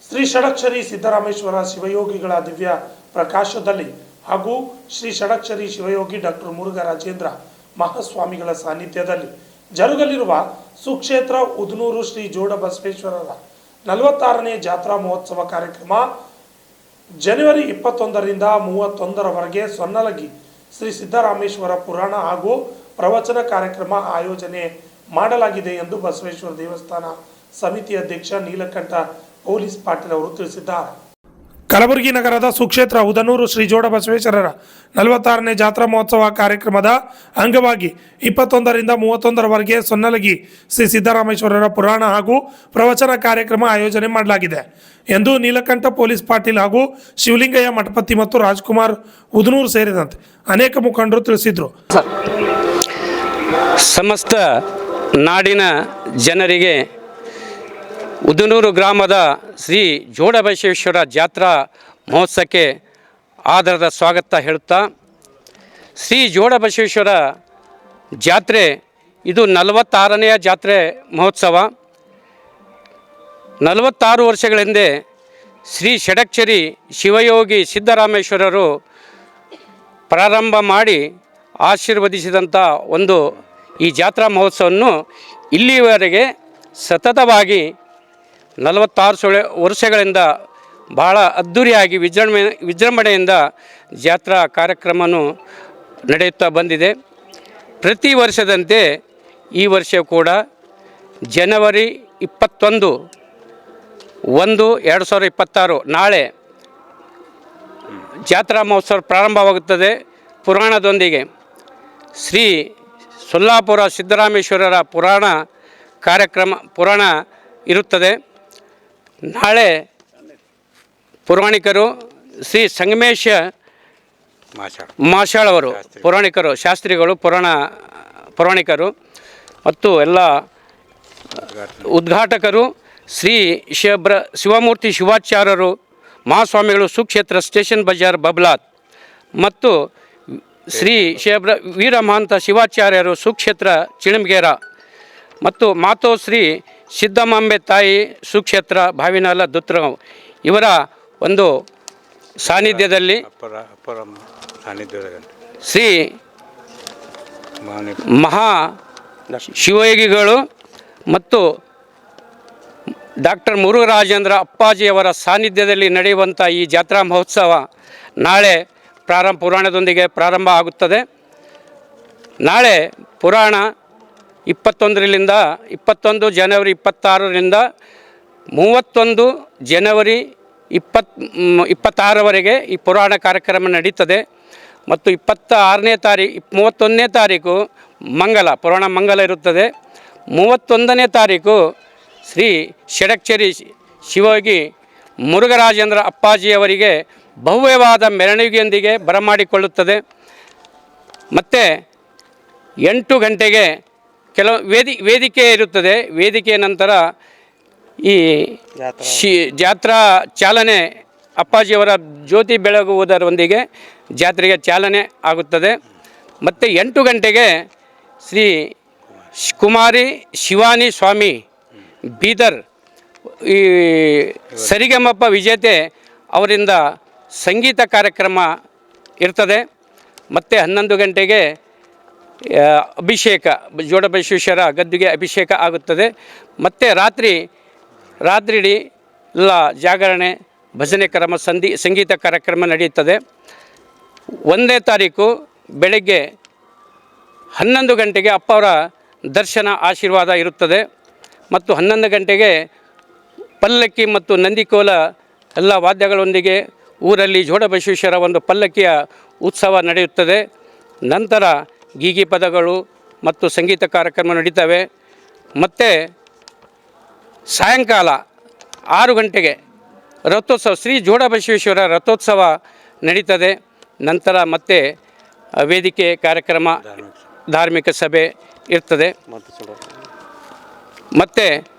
ಶ್ರೀ ಷಡಕ್ಷರಿ ಸಿದ್ದರಾಮೇಶ್ವರ ಶಿವಯೋಗಿಗಳ ದಿವ್ಯ ಪ್ರಕಾಶದಲ್ಲಿ ಹಾಗೂ ಶ್ರೀ ಷಡಕ್ಷರಿ ಶಿವಯೋಗಿ ಡಾಕ್ಟರ್ ಮುರುಘರಾಜೇಂದ್ರ ಮಹಾಸ್ವಾಮಿಗಳ ಸಾನ್ನಿಧ್ಯದಲ್ಲಿ ಜರುಗಲಿರುವ ಸುಕ್ಷೇತ್ರ ಉದನೂರು ಶ್ರೀ ಜೋಡ ಬಸವೇಶ್ವರರ 46ನೇ ಜಾತ್ರಾ ಮಹೋತ್ಸವ ಕಾರ್ಯಕ್ರಮ ಜನವರಿ 21ರಿಂದ 31ರವರೆಗೆ ಸೊನ್ನಲಗಿ ಶ್ರೀ ಸಿದ್ದರಾಮೇಶ್ವರ ಪುರಾಣ ಹಾಗೂ ಪ್ರವಚನ ಕಾರ್ಯಕ್ರಮ ಆಯೋಜನೆ ಮಾಡಲಾಗಿದೆ ಎಂದು ಬಸವೇಶ್ವರ ದೇವಸ್ಥಾನ ಸಮಿತಿ ಅಧ್ಯಕ್ಷ ನೀಲಕಂಠ ಪೊಲೀಸ್ ಪಾಟೀಲ್ ಅವರು ತಿಳಿಸಿದ್ದಾರೆ. ಕಲಬುರಗಿ ನಗರದ ಸುಕ್ಷೇತ್ರ ಉದನೂರು ಶ್ರೀ ಜೋಡ ಬಸವೇಶ್ವರರ 46ನೇ ಜಾತ್ರಾ ಮಹೋತ್ಸವ ಕಾರ್ಯಕ್ರಮದ ಅಂಗವಾಗಿ 21ರಿಂದ 31ರವರೆಗೆ ಸೊನ್ನಲಗಿ ಶ್ರೀ ಸಿದ್ದರಾಮೇಶ್ವರರ ಪುರಾಣ ಹಾಗೂ ಪ್ರವಚನ ಕಾರ್ಯಕ್ರಮ ಆಯೋಜನೆ ಮಾಡಲಾಗಿದೆ ಎಂದು ನೀಲಕಂಠ ಪೊಲೀಸ್ ಪಾಟೀಲ್ ಹಾಗೂ ಶಿವಲಿಂಗಯ್ಯ ಮಠಪತಿ ಮತ್ತು ರಾಜ್ಕುಮಾರ್ ಉದನೂರು ಸೇರಿದಂತೆ ಅನೇಕ ಮುಖಂಡರು ತಿಳಿಸಿದರು. ಸಮಸ್ತ ನಾಡಿನ ಜನರಿಗೆ ಉದನೂರು ಗ್ರಾಮದ ಶ್ರೀ ಜೋಡ ಬಸವೇಶ್ವರ ಜಾತ್ರಾ ಮಹೋತ್ಸವಕ್ಕೆ ಆದರದ ಸ್ವಾಗತ ಹೇಳುತ್ತಾ, ಶ್ರೀ ಜೋಡ ಬಸವೇಶ್ವರ ಜಾತ್ರೆ ಇದು 46ನೆಯ ಜಾತ್ರೆ ಮಹೋತ್ಸವ. 46 ವರ್ಷಗಳ ಹಿಂದೆ ಶ್ರೀ ಷಡಕ್ಷರಿ ಶಿವಯೋಗಿ ಸಿದ್ದರಾಮೇಶ್ವರರು ಪ್ರಾರಂಭ ಮಾಡಿ ಆಶೀರ್ವದಿಸಿದಂಥ ಒಂದು ಈ ಜಾತ್ರಾ ಮಹೋತ್ಸವವನ್ನು ಇಲ್ಲಿವರೆಗೆ ಸತತವಾಗಿ 46 ವರ್ಷಗಳಿಂದ ಭಾಳ ಅದ್ಧೂರಿಯಾಗಿ ವಿಜೃಂಭಣೆಯಿಂದ ಜಾತ್ರಾ ಕಾರ್ಯಕ್ರಮವನ್ನು ನಡೆಯುತ್ತಾ ಬಂದಿದೆ. ಪ್ರತಿ ವರ್ಷದಂತೆ ಈ ವರ್ಷ ಕೂಡ ಜನವರಿ 21/1/2026 ನಾಳೆ ಜಾತ್ರಾ ಮಹೋತ್ಸವ ಪ್ರಾರಂಭವಾಗುತ್ತದೆ. ಪುರಾಣದೊಂದಿಗೆ ಶ್ರೀ ಸೊಲ್ಲಾಪುರ ಸಿದ್ದರಾಮೇಶ್ವರರ ಪುರಾಣ ಇರುತ್ತದೆ. ನಾಳೆ ಪುರಾಣಿಕರು ಶ್ರೀ ಸಂಗಮೇಶ ಮಾಷಾಳ್ ಅವರು ಪುರಾಣಿಕರು, ಶಾಸ್ತ್ರಿಗಳು, ಪುರಾಣಿಕರು ಮತ್ತು ಎಲ್ಲ ಉದ್ಘಾಟಕರು ಶ್ರೀ ಶಿವಮೂರ್ತಿ ಶಿವಾಚಾರ್ಯರು ಮಹಾಸ್ವಾಮಿಗಳು ಸುಕ್ಷೇತ್ರ ಸ್ಟೇಷನ್ ಬಜಾರ್ ಬಬ್ಲಾತ್ ಮತ್ತು ಶ್ರೀ ವೀರಮಹಂತ ಶಿವಾಚಾರ್ಯರು ಸುಕ್ಷೇತ್ರ ಚಿಳಮಗೇರ ಮತ್ತು ಮಾತೋಶ್ರೀ ಸಿದ್ದಮಾಂಬೆ ತಾಯಿ ಸುಕ್ಷೇತ್ರ ಭಾವಿನಾಲ ದುತ್ರಗಾಂವ್ ಇವರ ಒಂದು ಸಾನ್ನಿಧ್ಯದಲ್ಲಿ ಶ್ರೀ ಮಹಾ ಶಿವಯೋಗಿಗಳು ಮತ್ತು ಡಾಕ್ಟರ್ ಮುರುಘರಾಜೇಂದ್ರ ಅಪ್ಪಾಜಿಯವರ ಸಾನ್ನಿಧ್ಯದಲ್ಲಿ ನಡೆಯುವಂಥ ಈ ಜಾತ್ರಾ ಮಹೋತ್ಸವ ನಾಳೆ ಪುರಾಣದೊಂದಿಗೆ ಪ್ರಾರಂಭ ಆಗುತ್ತದೆ. ನಾಳೆ ಪುರಾಣ 21 ಜನವರಿ 26ರಿಂದ 31 ಜನವರಿ 26ರವರೆಗೆ ಈ ಪುರಾಣ ಕಾರ್ಯಕ್ರಮ ನಡೀತದೆ ಮತ್ತು 31ನೇ ತಾರೀಕು ಪುರಾಣ ಮಂಗಲ ಇರುತ್ತದೆ. 31ನೇ ತಾರೀಕು ಶ್ರೀ ಷಡಕ್ಷರಿ ಶಿವಯೋಗಿ ಮುರುಘರಾಜೇಂದ್ರ ಅಪ್ಪಾಜಿಯವರಿಗೆ ಭವ್ಯವಾದ ಮೆರವಣಿಗೆಯೊಂದಿಗೆ ಬರಮಾಡಿಕೊಳ್ಳುತ್ತದೆ. ಮತ್ತು 8 ಗಂಟೆಗೆ ಕೆಲವು ವೇದಿಕೆ ಇರುತ್ತದೆ. ವೇದಿಕೆಯ ನಂತರ ಈ ಜಾತ್ರಾ ಚಾಲನೆ ಅಪ್ಪಾಜಿಯವರ ಜ್ಯೋತಿ ಬೆಳಗುವುದರೊಂದಿಗೆ ಜಾತ್ರೆಗೆ ಚಾಲನೆ ಆಗುತ್ತದೆ. ಮತ್ತು 8 ಗಂಟೆಗೆ ಶ್ರೀ ಕುಮಾರಿ ಶಿವಾನಿ ಸ್ವಾಮಿ ಬೀದರ್ ಈ ಸರಿಗಮಪ ವಿಜೇತೆ ಅವರಿಂದ ಸಂಗೀತ ಕಾರ್ಯಕ್ರಮ ಇರ್ತದೆ. ಮತ್ತು 11 ಗಂಟೆಗೆ ಅಭಿಷೇಕ ಜೋಡ ಬಸವೇಶ್ವರ ಗದ್ದುಗೆ ಅಭಿಷೇಕ ಆಗುತ್ತದೆ. ಮತ್ತು ರಾತ್ರಿ ಎಲ್ಲ ಜಾಗರಣೆ ಭಜನೆ ಸಂಗೀತ ಕಾರ್ಯಕ್ರಮ ನಡೆಯುತ್ತದೆ. 1ನೇ ತಾರೀಕು ಬೆಳಗ್ಗೆ 11 ಗಂಟೆಗೆ ಅಪ್ಪವರ ದರ್ಶನ ಆಶೀರ್ವಾದ ಇರುತ್ತದೆ. ಮತ್ತು 11 ಗಂಟೆಗೆ ಪಲ್ಲಕ್ಕಿ ಮತ್ತು ನಂದಿಕೋಲ ಎಲ್ಲ ವಾದ್ಯಗಳೊಂದಿಗೆ ಊರಲ್ಲಿ ಜೋಡ ಬಸವೇಶ್ವರ ಒಂದು ಪಲ್ಲಕ್ಕಿಯ ಉತ್ಸವ ನಡೆಯುತ್ತದೆ. ನಂತರ ಗೀಗಿ ಪದಗಳು ಮತ್ತು ಸಂಗೀತ ಕಾರ್ಯಕ್ರಮ ನಡೀತವೆ. ಮತ್ತು ಸಾಯಂಕಾಲ 6 ಗಂಟೆಗೆ ರಥೋತ್ಸವ ಶ್ರೀ ಜೋಡ ಬಸವೇಶ್ವರ ರಥೋತ್ಸವ ನಡೀತದೆ. ನಂತರ ಮತ್ತೆ ವೇದಿಕೆ ಕಾರ್ಯಕ್ರಮ, ಧಾರ್ಮಿಕ ಸಭೆ ಇರ್ತದೆ. ಮತ್ತು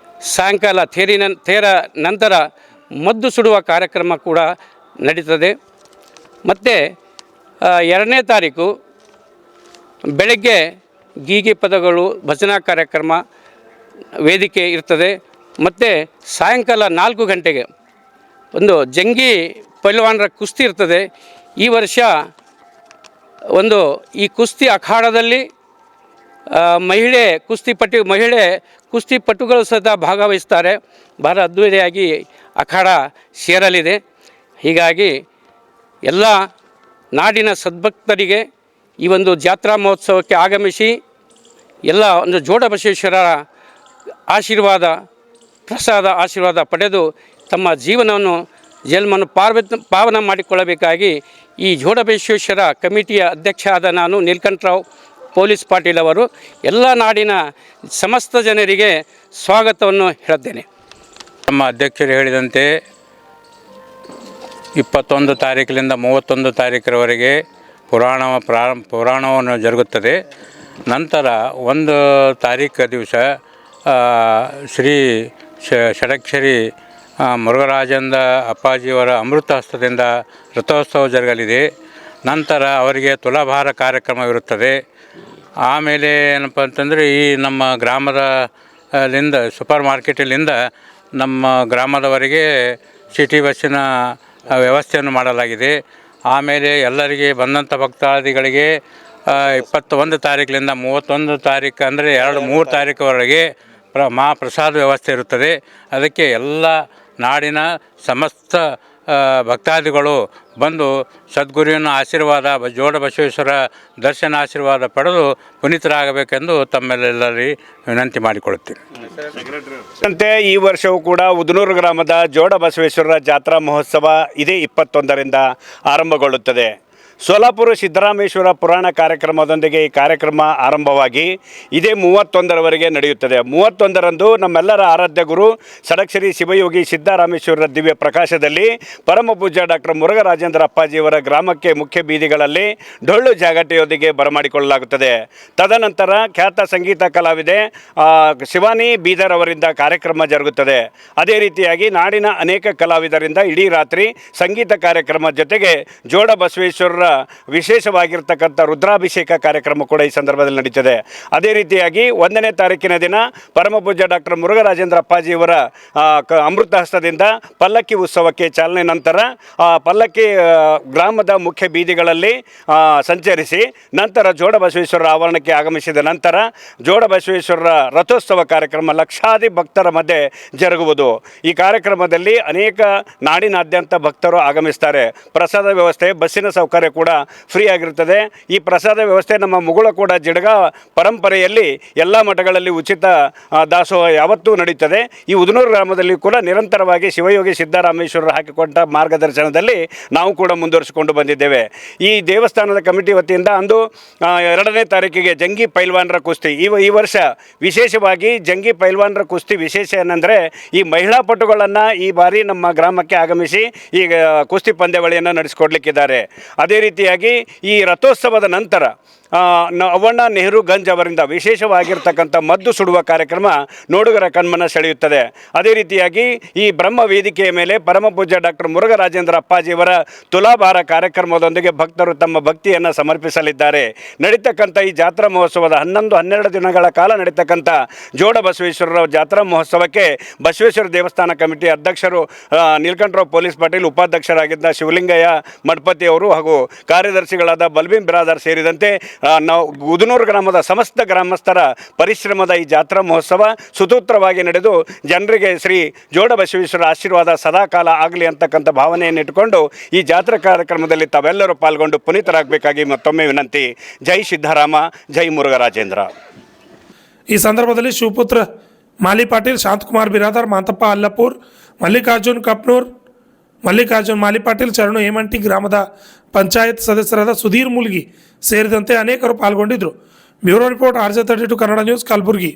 ಸಾಯಂಕಾಲ ತೇರ ನಂತರ ಮದ್ದು ಸುಡುವ ಕಾರ್ಯಕ್ರಮ ಕೂಡ ನಡೀತದೆ. ಮತ್ತು 2ನೇ ತಾರೀಕು ಬೆಳಗ್ಗೆ ಗೀಗಿ ಪದಗಳು, ಭಜನಾ ಕಾರ್ಯಕ್ರಮ ವೇದಿಕೆ ಇರ್ತದೆ. ಮತ್ತು ಸಾಯಂಕಾಲ 4 ಗಂಟೆಗೆ ಒಂದು ಜಂಗಿ ಪೈಲ್ವಾನರ ಕುಸ್ತಿ ಇರ್ತದೆ. ಈ ವರ್ಷ ಈ ಕುಸ್ತಿ ಅಖಾಡದಲ್ಲಿ ಮಹಿಳೆ ಕುಸ್ತಿಪಟುಗಳು ಸಹಿತ ಭಾಗವಹಿಸ್ತಾರೆ. ಬಹಳ ಅದ್ಧೂರಿಯಾಗಿ ಅಖಾಡ ಸೇರಲಿದೆ. ಹೀಗಾಗಿ ಎಲ್ಲ ನಾಡಿನ ಸದ್ಭಕ್ತರಿಗೆ ಈ ಒಂದು ಜಾತ್ರಾ ಮಹೋತ್ಸವಕ್ಕೆ ಆಗಮಿಸಿ ಎಲ್ಲ ಒಂದು ಜೋಡಬಸವೇಶ್ವರರ ಆಶೀರ್ವಾದ ಪಡೆದು ತಮ್ಮ ಜನ್ಮವನ್ನು ಪಾವನ ಮಾಡಿಕೊಳ್ಳಬೇಕಾಗಿ ಈ ಜೋಡಬಸವೇಶ್ವರ ಕಮಿಟಿಯ ಅಧ್ಯಕ್ಷ ಆದ ನಾನು ನೀಲಕಂಠರಾವ್ ಪೊಲೀಸ್ ಪಾಟೀಲ್ ಅವರು ಎಲ್ಲ ನಾಡಿನ ಸಮಸ್ತ ಜನರಿಗೆ ಸ್ವಾಗತವನ್ನು ಹೇಳುತ್ತೇನೆ. ನಮ್ಮ ಅಧ್ಯಕ್ಷರು ಹೇಳಿದಂತೆ 21 ತಾರೀಕಿನಿಂದ 31 ತಾರೀಕರವರೆಗೆ ಪುರಾಣವನ್ನು ಜರುಗುತ್ತದೆ. ನಂತರ 1 ತಾರೀಕು ದಿವಸ ಶ್ರೀ ಷಡಕ್ಷರಿ ಮುರುಘರಾಜೇಂದ್ರ ಅಪ್ಪಾಜಿಯವರ ಅಮೃತ ಹಸ್ತದಿಂದ ರಥೋತ್ಸವ ಜರುಗಲಿದೆ. ನಂತರ ಅವರಿಗೆ ತುಲಾಭಾರ ಕಾರ್ಯಕ್ರಮವಿರುತ್ತದೆ. ಆಮೇಲೆ ಏನಪ್ಪ ಅಂತಂದರೆ ಈ ನಮ್ಮ ಗ್ರಾಮದಲ್ಲಿಂದ ಸೂಪರ್ ಮಾರ್ಕೆಟಲ್ಲಿಂದ ನಮ್ಮ ಗ್ರಾಮದವರೆಗೆ ಸಿಟಿ ಬಸ್ಸಿನ ವ್ಯವಸ್ಥೆಯನ್ನು ಮಾಡಲಾಗಿದೆ. ಆಮೇಲೆ ಎಲ್ಲರಿಗೆ ಬಂದಂಥ ಭಕ್ತಾದಿಗಳಿಗೆ 21 ತಾರೀಕಿನಿಂದ 31 ತಾರೀಕು ಅಂದರೆ 2-3 ತಾರೀಕುವರೆಗೆ ಮಹಾಪ್ರಸಾದ ವ್ಯವಸ್ಥೆ ಇರುತ್ತದೆ. ಅದಕ್ಕೆ ಎಲ್ಲ ನಾಡಿನ ಸಮಸ್ತ ಭಕ್ತಾದಿಗಳು ಬಂದು ಸದ್ಗುರುವಿನ ಆಶೀರ್ವಾದ ಜೋಡಬಸವೇಶ್ವರ ದರ್ಶನ ಆಶೀರ್ವಾದ ಪಡೆದು ಪುನೀತರಾಗಬೇಕೆಂದು ತಮ್ಮೆಲ್ಲರಲ್ಲಿ ವಿನಂತಿ ಮಾಡಿಕೊಳ್ಳುತ್ತೇನೆ. ಅಂತೆ ಈ ವರ್ಷವೂ ಕೂಡ ಉದನೂರು ಗ್ರಾಮದ ಜೋಡಬಸವೇಶ್ವರರ ಜಾತ್ರಾ ಮಹೋತ್ಸವ ಇದೇ 21ರಿಂದ ಆರಂಭಗೊಳ್ಳುತ್ತದೆ. ಸೋಲಾಪುರ ಸಿದ್ದರಾಮೇಶ್ವರ ಪುರಾಣ ಕಾರ್ಯಕ್ರಮದೊಂದಿಗೆ ಈ ಕಾರ್ಯಕ್ರಮ ಆರಂಭವಾಗಿ ಇದೇ 31ರವರೆಗೆ ನಡೆಯುತ್ತದೆ. 31ರಂದು ನಮ್ಮೆಲ್ಲರ ಆರಾಧ್ಯ ಗುರು ಷಡಕ್ಷರಿ ಶಿವಯೋಗಿ ಸಿದ್ದರಾಮೇಶ್ವರರ ದಿವ್ಯ ಪ್ರಕಾಶದಲ್ಲಿ ಪರಮ ಪೂಜ್ಯ ಡಾಕ್ಟರ್ ಮುರುಘರಾಜೇಂದ್ರ ಅಪ್ಪಾಜಿಯವರ ಗ್ರಾಮಕ್ಕೆ ಮುಖ್ಯ ಬೀದಿಗಳಲ್ಲಿ ಡೊಳ್ಳು ಜಾಗಟೆಯೊಂದಿಗೆ ಬರಮಾಡಿಕೊಳ್ಳಲಾಗುತ್ತದೆ. ತದನಂತರ ಖ್ಯಾತ ಸಂಗೀತ ಕಲಾವಿದೆ ಶಿವಾನಿ ಬೀದರ್ ಅವರಿಂದ ಕಾರ್ಯಕ್ರಮ ಜರುಗುತ್ತದೆ. ಅದೇ ರೀತಿಯಾಗಿ ನಾಡಿನ ಅನೇಕ ಕಲಾವಿದರಿಂದ ಇಡೀ ರಾತ್ರಿ ಸಂಗೀತ ಕಾರ್ಯಕ್ರಮ ಜೊತೆಗೆ ಜೋಡಬಸವೇಶ್ವರರ ವಿಶೇಷವಾಗಿರ್ತಕ್ಕಂಥ ರುದ್ರಾಭಿಷೇಕ ಕಾರ್ಯಕ್ರಮ ಕೂಡ ಈ ಸಂದರ್ಭದಲ್ಲಿ ನಡೀತದೆ. ಅದೇ ರೀತಿಯಾಗಿ 1ನೇ ತಾರೀಕಿನ ದಿನ ಪರಮ ಪೂಜ್ಯ ಡಾಕ್ಟರ್ ಮುರುಘರಾಜೇಂದ್ರ ಅಪ್ಪಾಜಿಯವರ ಅಮೃತ ಹಸ್ತದಿಂದ ಪಲ್ಲಕ್ಕಿ ಉತ್ಸವಕ್ಕೆ ಚಾಲನೆ. ನಂತರ ಪಲ್ಲಕ್ಕಿ ಗ್ರಾಮದ ಮುಖ್ಯ ಬೀದಿಗಳಲ್ಲಿ ಸಂಚರಿಸಿ ನಂತರ ಜೋಡಬಸವೇಶ್ವರರ ಆವರಣಕ್ಕೆ ಆಗಮಿಸಿದ ನಂತರ ಜೋಡಬಸವೇಶ್ವರರ ರಥೋತ್ಸವ ಕಾರ್ಯಕ್ರಮ ಲಕ್ಷಾದಿ ಭಕ್ತರ ಮಧ್ಯೆ ಜರುಗುವುದು. ಈ ಕಾರ್ಯಕ್ರಮದಲ್ಲಿ ಅನೇಕ ನಾಡಿನಾದ್ಯಂತ ಭಕ್ತರು ಆಗಮಿಸ್ತಾರೆ. ಪ್ರಸಾದ ವ್ಯವಸ್ಥೆ, ಬಸ್ಸಿನ ಸೌಕರ್ಯ ಕೂಡ ಫ್ರೀ ಆಗಿರುತ್ತದೆ. ಈ ಪ್ರಸಾದ ವ್ಯವಸ್ಥೆ ನಮ್ಮ ಮುಗುಳಕೋಡ ಜಿಡಗ ಪರಂಪರೆಯಲ್ಲಿ ಎಲ್ಲ ಮಠಗಳಲ್ಲಿ ಉಚಿತ ದಾಸೋಹ ಯಾವತ್ತೂ ನಡೀತದೆ. ಈ ಉದನೂರು ಗ್ರಾಮದಲ್ಲಿ ಕೂಡ ನಿರಂತರವಾಗಿ ಶಿವಯೋಗಿ ಸಿದ್ದರಾಮೇಶ್ವರರು ಹಾಕಿಕೊಟ್ಟ ಮಾರ್ಗದರ್ಶನದಲ್ಲಿ ನಾವು ಕೂಡ ಮುಂದುವರಿಸಿಕೊಂಡು ಬಂದಿದ್ದೇವೆ. ಈ ದೇವಸ್ಥಾನದ ಕಮಿಟಿ ವತಿಯಿಂದ ಅಂದು 2ನೇ ತಾರೀಕಿಗೆ ಜಂಗಿ ಪೈಲ್ವಾನರ ಕುಸ್ತಿ ಈ ವರ್ಷ ವಿಶೇಷವಾಗಿ ಜಂಗಿ ಪೈಲ್ವಾನರ ಕುಸ್ತಿ ವಿಶೇಷ ಏನಂದರೆ ಈ ಮಹಿಳಾ ಪಟುಗಳನ್ನು ಈ ಬಾರಿ ನಮ್ಮ ಗ್ರಾಮಕ್ಕೆ ಆಗಮಿಸಿ ಈಗ ಕುಸ್ತಿ ಪಂದ್ಯಾವಳಿಯನ್ನು ನಡೆಸಿಕೊಡ್ಲಿಕ್ಕಿದ್ದಾರೆ. ಅದೇ ರೀತಿಯಾಗಿ ಈ ರಥೋತ್ಸವದ ನಂತರ ಅವ್ವಣ್ಣ ನೆಹರು ಗಂಜ್ ಅವರಿಂದ ವಿಶೇಷವಾಗಿರ್ತಕ್ಕಂಥ ಮದ್ದು ಸುಡುವ ಕಾರ್ಯಕ್ರಮ ನೋಡುಗರ ಕಣ್ಮನ ಸೆಳೆಯುತ್ತದೆ. ಅದೇ ರೀತಿಯಾಗಿ ಈ ಬ್ರಹ್ಮ ವೇದಿಕೆಯ ಮೇಲೆ ಪರಮ ಪೂಜ್ಯ ಡಾಕ್ಟರ್ ಮುರುಘರಾಜೇಂದ್ರ ಅಪ್ಪಾಜಿಯವರ ತುಲಾಭಾರ ಕಾರ್ಯಕ್ರಮದೊಂದಿಗೆ ಭಕ್ತರು ತಮ್ಮ ಭಕ್ತಿಯನ್ನು ಸಮರ್ಪಿಸಲಿದ್ದಾರೆ. ನಡೀತಕ್ಕಂಥ ಈ ಜಾತ್ರಾ ಮಹೋತ್ಸವದ 11-12 ದಿನಗಳ ಕಾಲ ನಡೀತಕ್ಕಂಥ ಜೋಡಬಸವೇಶ್ವರರ ಜಾತ್ರಾ ಮಹೋತ್ಸವಕ್ಕೆ ಬಸವೇಶ್ವರ ದೇವಸ್ಥಾನ ಕಮಿಟಿ ಅಧ್ಯಕ್ಷರು ನೀಲಕಂಠರಾವ್ ಪೊಲೀಸ್ ಪಾಟೀಲ್, ಉಪಾಧ್ಯಕ್ಷರಾಗಿದ್ದ ಶಿವಲಿಂಗಯ್ಯ ಮಠಪತಿ ಅವರು ಹಾಗೂ ಕಾರ್ಯದರ್ಶಿಗಳಾದ ಬಲ್ಬೀನ್ ಬಿರಾದಾರ್ ಸೇರಿದಂತೆ ನಾವು ಉದನೂರು ಗ್ರಾಮದ ಸಮಸ್ತ ಗ್ರಾಮಸ್ಥರ ಪರಿಶ್ರಮದ ಈ ಜಾತ್ರಾ ಮಹೋತ್ಸವ ಸುಸೂತ್ರವಾಗಿ ನಡೆದು ಜನರಿಗೆ ಶ್ರೀ ಜೋಡಬಸವೇಶ್ವರ ಆಶೀರ್ವಾದ ಸದಾಕಾಲ ಆಗಲಿ ಅಂತಕ್ಕಂಥ ಭಾವನೆಯನ್ನು ಇಟ್ಟುಕೊಂಡು ಈ ಜಾತ್ರಾ ಕಾರ್ಯಕ್ರಮದಲ್ಲಿ ತಾವೆಲ್ಲರೂ ಪಾಲ್ಗೊಂಡು ಪುನೀತರಾಗಬೇಕಾಗಿ ಮತ್ತೊಮ್ಮೆ ವಿನಂತಿ. ಜೈ ಸಿದ್ದರಾಮ, ಜೈ ಮುರುಘರಾಜೇಂದ್ರ. ಈ ಸಂದರ್ಭದಲ್ಲಿ ಶಿವಪುತ್ರ ಮಾಲಿ ಪಾಟೀಲ್, ಶಾಂತಕುಮಾರ್ ಬಿರಾದಾರ್, ಮಾಂತಪ್ಪ ಅಲ್ಲಪೂರ್, ಮಲ್ಲಿಕಾರ್ಜುನ್ ಕಪ್ನೂರ್, ಮಲ್ಲಿಕಾರ್ಜುನ್ ಮಾಲಿ ಪಾಟೀಲ್, ಚರಣು ಹೇಮಂಟಿ, ಗ್ರಾಮದ ಪಂಚಾಯತ್ ಸದಸ್ಯರಾದ ಸುಧೀರ್ ಮುಲ್ಗಿ ಸೇರಿದಂತೆ ಅನೇಕರು ಪಾಲ್ಗೊಂಡಿದ್ದರು. Bureau report RJ32 Kannada news, Kalaburagi.